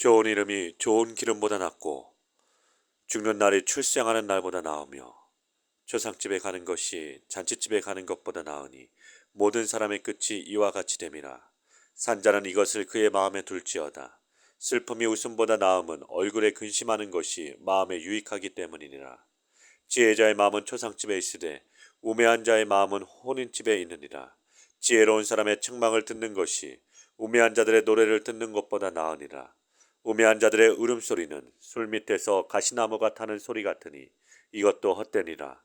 좋은 이름이 좋은 기름보다 낫고 죽는 날이 출생하는 날보다 나으며 초상집에 가는 것이 잔치집에 가는 것보다 나으니 모든 사람의 끝이 이와 같이 됨이라. 산자는 이것을 그의 마음에 둘지어다. 슬픔이 웃음보다 나음은 얼굴에 근심하는 것이 마음에 유익하기 때문이니라. 지혜자의 마음은 초상집에 있으되 우매한 자의 마음은 혼인집에 있느니라. 지혜로운 사람의 책망을 듣는 것이 우매한 자들의 노래를 듣는 것보다 나으니라. 우매한 자들의 울음소리는 술 밑에서 가시나무가 타는 소리 같으니 이것도 헛되니라.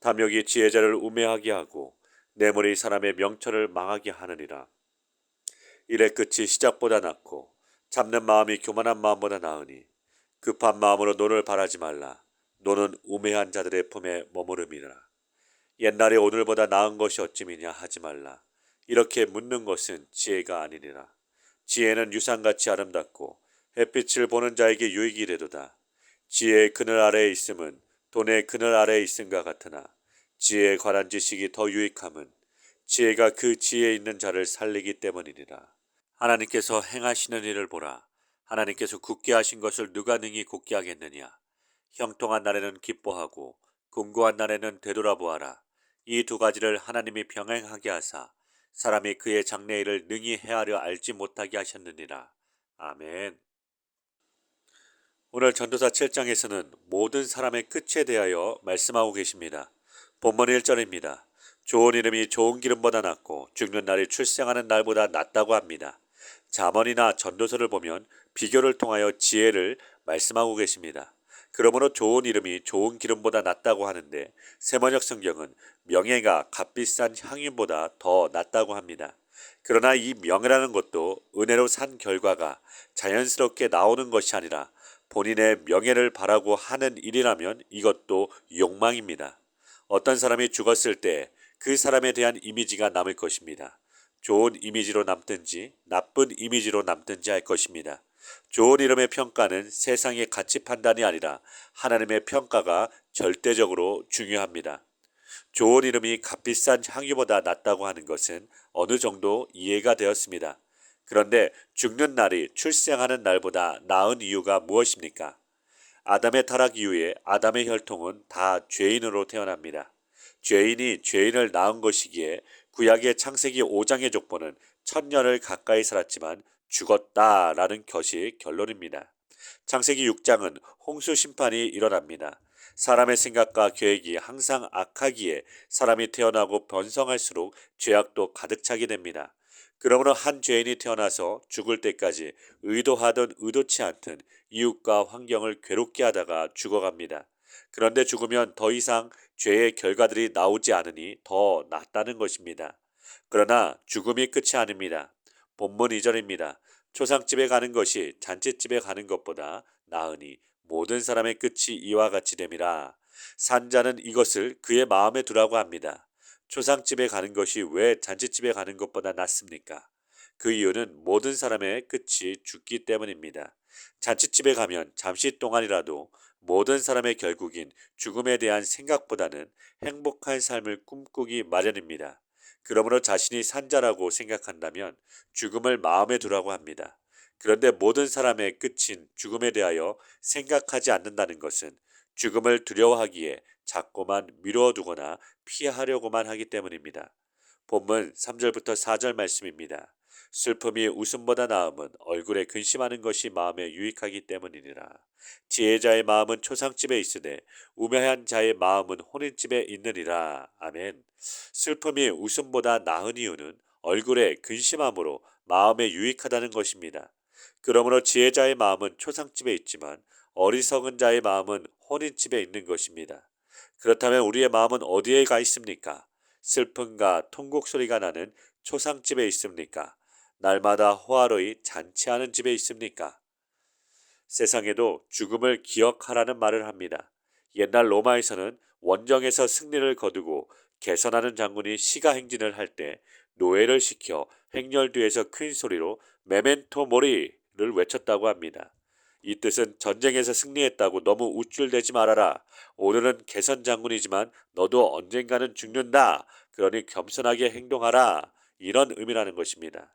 탐욕이 지혜자를 우매하게 하고 뇌물이 사람의 명철을 망하게 하느니라. 일의 끝이 시작보다 낫고 잡는 마음이 교만한 마음보다 나으니 급한 마음으로 논을 바라지 말라. 논은 우매한 자들의 품에 머무름이라. 옛날에 오늘보다 나은 것이 어찌미냐 하지 말라. 이렇게 묻는 것은 지혜가 아니니라. 지혜는 유산같이 아름답고 햇빛을 보는 자에게 유익이 되도다. 지혜의 그늘 아래에 있음은 돈의 그늘 아래에 있음과 같으나 지혜에 관한 지식이 더 유익함은 지혜가 그 지혜에 있는 자를 살리기 때문이니라. 하나님께서 행하시는 일을 보라. 하나님께서 굳게 하신 것을 누가 능히 굳게 하겠느냐. 형통한 날에는 기뻐하고 궁고한 날에는 되돌아보아라. 이 두 가지를 하나님이 병행하게 하사 사람이 그의 장래일을 능히 헤아려 알지 못하게 하셨느니라. 아멘. 오늘 전도서 7장에서는 모든 사람의 끝에 대하여 말씀하고 계십니다. 본문 1절입니다. 좋은 이름이 좋은 기름보다 낫고 죽는 날이 출생하는 날보다 낫다고 합니다. 잠언이나 전도서를 보면 비교를 통하여 지혜를 말씀하고 계십니다. 그러므로 좋은 이름이 좋은 기름보다 낫다고 하는데 세번역 성경은 명예가 값비싼 향유보다 더 낫다고 합니다. 그러나 이 명예라는 것도 은혜로 산 결과가 자연스럽게 나오는 것이 아니라 본인의 명예를 바라고 하는 일이라면 이것도 욕망입니다. 어떤 사람이 죽었을 때 그 사람에 대한 이미지가 남을 것입니다. 좋은 이미지로 남든지 나쁜 이미지로 남든지 할 것입니다. 좋은 이름의 평가는 세상의 가치 판단이 아니라 하나님의 평가가 절대적으로 중요합니다. 좋은 이름이 값비싼 향유보다 낫다고 하는 것은 어느 정도 이해가 되었습니다. 그런데 죽는 날이 출생하는 날보다 나은 이유가 무엇입니까? 아담의 타락 이후에 아담의 혈통은 다 죄인으로 태어납니다. 죄인이 죄인을 낳은 것이기에 구약의 창세기 5장의 족보는 1000년을 가까이 살았지만 죽었다라는 것이 결론입니다. 창세기 6장은 홍수 심판이 일어납니다. 사람의 생각과 계획이 항상 악하기에 사람이 태어나고 번성할수록 죄악도 가득 차게 됩니다. 그러므로 한 죄인이 태어나서 죽을 때까지 의도하든 의도치 않든 이웃과 환경을 괴롭게 하다가 죽어갑니다. 그런데 죽으면 더 이상 죄의 결과들이 나오지 않으니 더 낫다는 것입니다. 그러나 죽음이 끝이 아닙니다. 본문 2절입니다. 초상집에 가는 것이 잔치집에 가는 것보다 나으니 모든 사람의 끝이 이와 같이 됨이라. 산자는 이것을 그의 마음에 두라고 합니다. 초상집에 가는 것이 왜 잔치집에 가는 것보다 낫습니까? 그 이유는 모든 사람의 끝이 죽기 때문입니다. 잔치집에 가면 잠시 동안이라도 모든 사람의 결국인 죽음에 대한 생각보다는 행복한 삶을 꿈꾸기 마련입니다. 그러므로 자신이 산자라고 생각한다면 죽음을 마음에 두라고 합니다. 그런데 모든 사람의 끝인 죽음에 대하여 생각하지 않는다는 것은 죽음을 두려워하기에 자꾸만 미뤄두거나 피하려고만 하기 때문입니다. 본문 3절부터 4절 말씀입니다. 슬픔이 웃음보다 나음은 얼굴에 근심하는 것이 마음에 유익하기 때문이니라. 지혜자의 마음은 초상집에 있으되 우매한 자의 마음은 혼인집에 있느니라. 아멘. 슬픔이 웃음보다 나은 이유는 얼굴에 근심함으로 마음에 유익하다는 것입니다. 그러므로 지혜자의 마음은 초상집에 있지만 어리석은 자의 마음은 혼인집에 있는 것입니다. 그렇다면 우리의 마음은 어디에 가 있습니까? 슬픔과 통곡 소리가 나는 초상집에 있습니까? 날마다 호화로이 잔치하는 집에 있습니까? 세상에도 죽음을 기억하라는 말을 합니다. 옛날 로마에서는 원정에서 승리를 거두고 개선하는 장군이 시가 행진을 할 때 노예를 시켜 행렬 뒤에서 큰 소리로 메멘토 모리를 외쳤다고 합니다. 이 뜻은 전쟁에서 승리했다고 너무 우쭐대지 말아라. 오늘은 개선 장군이지만 너도 언젠가는 죽는다. 그러니 겸손하게 행동하라. 이런 의미라는 것입니다.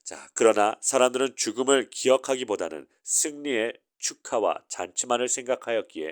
자, 그러나 사람들은 죽음을 기억하기보다는 승리의 축하와 잔치만을 생각하였기에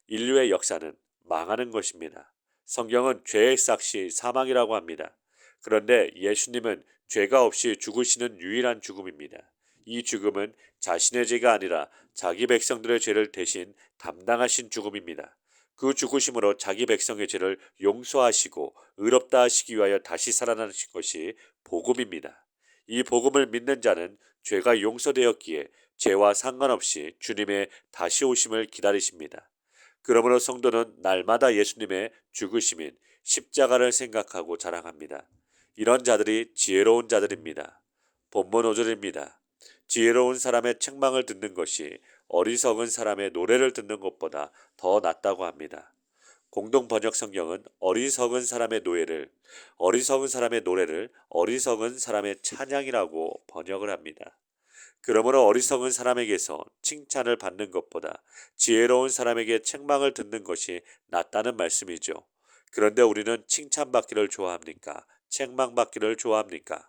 인류의 역사는 망하는 것입니다. 성경은 죄의 삭시 사망이라고 합니다. 그런데 예수님은 죄가 없이 죽으시는 유일한 죽음입니다. 이 죽음은 자신의 죄가 아니라 자기 백성들의 죄를 대신 담당하신 죽음입니다. 그 죽으심으로 자기 백성의 죄를 용서하시고 의롭다 하시기 위하여 다시 살아나신 것이 복음입니다. 이 복음을 믿는 자는 죄가 용서되었기에 죄와 상관없이 주님의 다시 오심을 기다리십니다. 그러므로 성도는 날마다 예수님의 죽으심인 십자가를 생각하고 자랑합니다. 이런 자들이 지혜로운 자들입니다. 본문 5절입니다. 지혜로운 사람의 책망을 듣는 것이 어리석은 사람의 노래를 듣는 것보다 더 낫다고 합니다. 공동 번역 성경은 어리석은 사람의 노래를 어리석은 사람의 찬양이라고 번역을 합니다. 그러므로 어리석은 사람에게서 칭찬을 받는 것보다 지혜로운 사람에게 책망을 듣는 것이 낫다는 말씀이죠. 그런데 우리는 칭찬받기를 좋아합니까? 책망받기를 좋아합니까?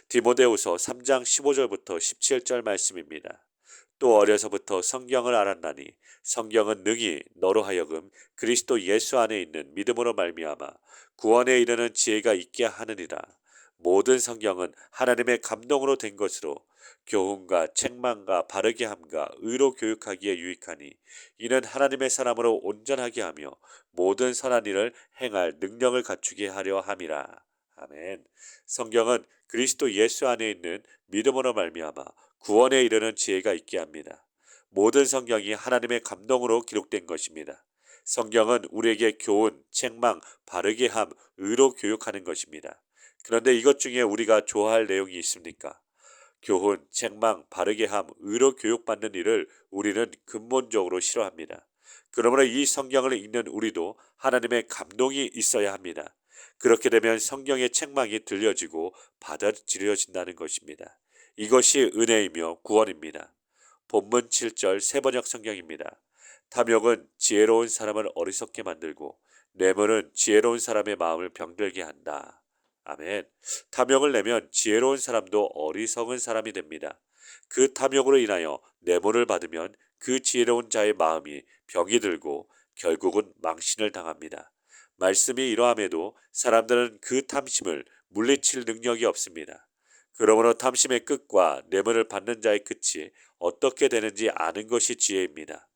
디모데후서 3장 15절부터 17절 말씀입니다. 또 어려서부터 성경을 알았나니 성경은 능히 너로 하여금 그리스도 예수 안에 있는 믿음으로 말미암아 구원에 이르는 지혜가 있게 하느니라. 모든 성경은 하나님의 감동으로 된 것으로 교훈과 책망과 바르게 함과 의로 교육하기에 유익하니 이는 하나님의 사람으로 온전하게 하며 모든 선한 일을 행할 능력을 갖추게 하려 함이라. 아멘. 성경은 그리스도 예수 안에 있는 믿음으로 말미암아 구원에 이르는 지혜가 있게 합니다. 모든 성경이 하나님의 감동으로 기록된 것입니다. 성경은 우리에게 교훈, 책망, 바르게 함, 의로 교육하는 것입니다. 그런데 이것 중에 우리가 좋아할 내용이 있습니까? 교훈, 책망, 바르게 함, 의로 교육받는 일을 우리는 근본적으로 싫어합니다. 그러므로 이 성경을 읽는 우리도 하나님의 감동이 있어야 합니다. 그렇게 되면 성경의 책망이 들려지고 받아들여진다는 것입니다. 이것이 은혜이며 구원입니다. 본문 7절 세번역 성경입니다. 탐욕은 지혜로운 사람을 어리석게 만들고 뇌물은 지혜로운 사람의 마음을 병들게 한다. 아멘. 탐욕을 내면 지혜로운 사람도 어리석은 사람이 됩니다. 그 탐욕으로 인하여 뇌물을 받으면 그 지혜로운 자의 마음이 병이 들고 결국은 망신을 당합니다. 말씀이 이러함에도 사람들은 그 탐심을 물리칠 능력이 없습니다. 그러므로 탐심의 끝과 뇌물을 받는 자의 끝이 어떻게 되는지 아는 것이 지혜입니다.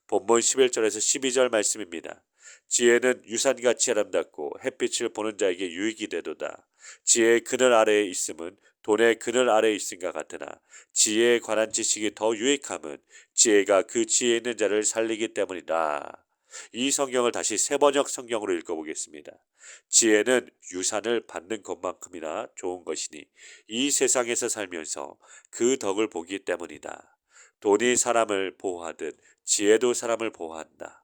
본문 11절에서 12절 말씀입니다. 지혜는 유산같이 아름답고 햇빛을 보는 자에게 유익이 되도다. 지혜의 그늘 아래에 있음은 돈의 그늘 아래에 있음과 같으나 지혜에 관한 지식이 더 유익함은 지혜가 그 지혜 있는 자를 살리기 때문이다. 이 성경을 다시 세번역 성경으로 읽어보겠습니다. 지혜는 유산을 받는 것만큼이나 좋은 것이니 이 세상에서 살면서 그 덕을 보기 때문이다. 돈이 사람을 보호하듯 지혜도 사람을 보호한다.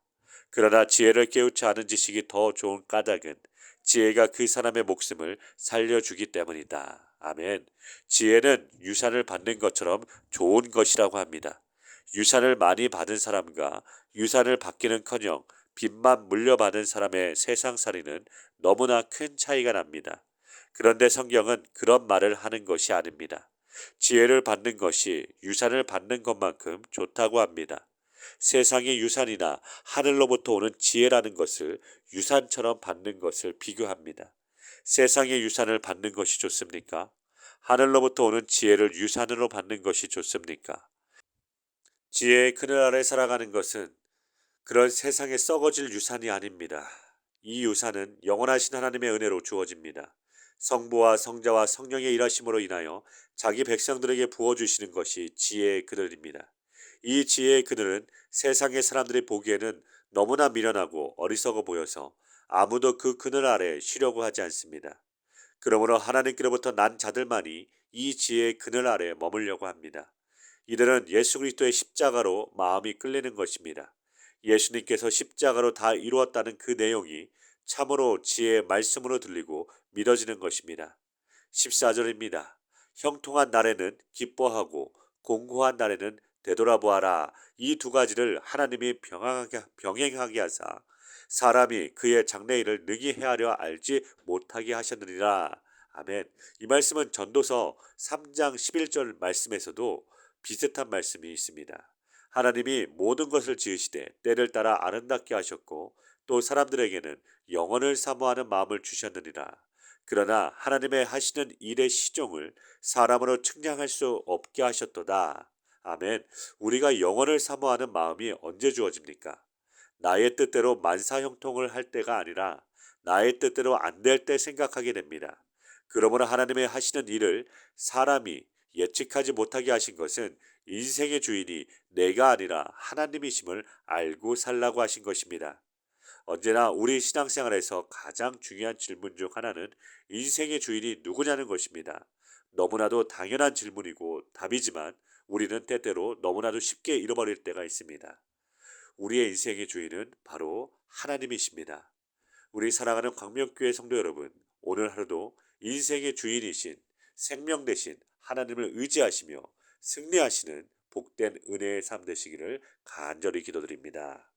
그러나 지혜를 깨우치 않은 지식이 더 좋은 까닭은 지혜가 그 사람의 목숨을 살려주기 때문이다. 아멘. 지혜는 유산을 받는 것처럼 좋은 것이라고 합니다. 유산을 많이 받은 사람과 유산을 받기는커녕 빚만 물려받은 사람의 세상살이는 너무나 큰 차이가 납니다. 그런데 성경은 그런 말을 하는 것이 아닙니다. 지혜를 받는 것이 유산을 받는 것만큼 좋다고 합니다. 세상의 유산이나 하늘로부터 오는 지혜라는 것을 유산처럼 받는 것을 비교합니다. 세상의 유산을 받는 것이 좋습니까? 하늘로부터 오는 지혜를 유산으로 받는 것이 좋습니까? 지혜의 그늘 아래 살아가는 것은 그런 세상에 썩어질 유산이 아닙니다. 이 유산은 영원하신 하나님의 은혜로 주어집니다. 성부와 성자와 성령의 일하심으로 인하여 자기 백성들에게 부어주시는 것이 지혜의 그늘입니다. 이 지혜의 그늘은 세상의 사람들이 보기에는 너무나 미련하고 어리석어 보여서 아무도 그 그늘 아래에 쉬려고 하지 않습니다. 그러므로 하나님께로부터 난 자들만이 이 지혜의 그늘 아래에 머물려고 합니다. 이들은 예수 그리스도의 십자가로 마음이 끌리는 것입니다. 예수님께서 십자가로 다 이루었다는 그 내용이 참으로 지혜의 말씀으로 들리고 믿어지는 것입니다. 14절입니다. 형통한 날에는 기뻐하고 공고한 날에는 되돌아보아라. 이 두 가지를 하나님이 병행하게 하사 사람이 그의 장래일을 능히 헤아려 알지 못하게 하셨느니라. 아멘. 이 말씀은 전도서 3장 11절 말씀에서도 비슷한 말씀이 있습니다. 하나님이 모든 것을 지으시되 때를 따라 아름답게 하셨고 또 사람들에게는 영원을 사모하는 마음을 주셨느니라. 그러나 하나님의 하시는 일의 시종을 사람으로 측량할 수 없게 하셨도다. 아멘. 우리가 영원을 사모하는 마음이 언제 주어집니까? 나의 뜻대로 만사형통을 할 때가 아니라 나의 뜻대로 안 될 때 생각하게 됩니다. 그러므로 하나님의 하시는 일을 사람이 예측하지 못하게 하신 것은 인생의 주인이 내가 아니라 하나님이심을 알고 살라고 하신 것입니다. 언제나 우리 신앙생활에서 가장 중요한 질문 중 하나는 인생의 주인이 누구냐는 것입니다. 너무나도 당연한 질문이고 답이지만 우리는 때때로 너무나도 쉽게 잃어버릴 때가 있습니다. 우리의 인생의 주인은 바로 하나님이십니다. 우리 사랑하는 광명교회 성도 여러분, 오늘 하루도 인생의 주인이신 생명 되신 하나님을 의지하시며 승리하시는 복된 은혜의 삶 되시기를 간절히 기도드립니다.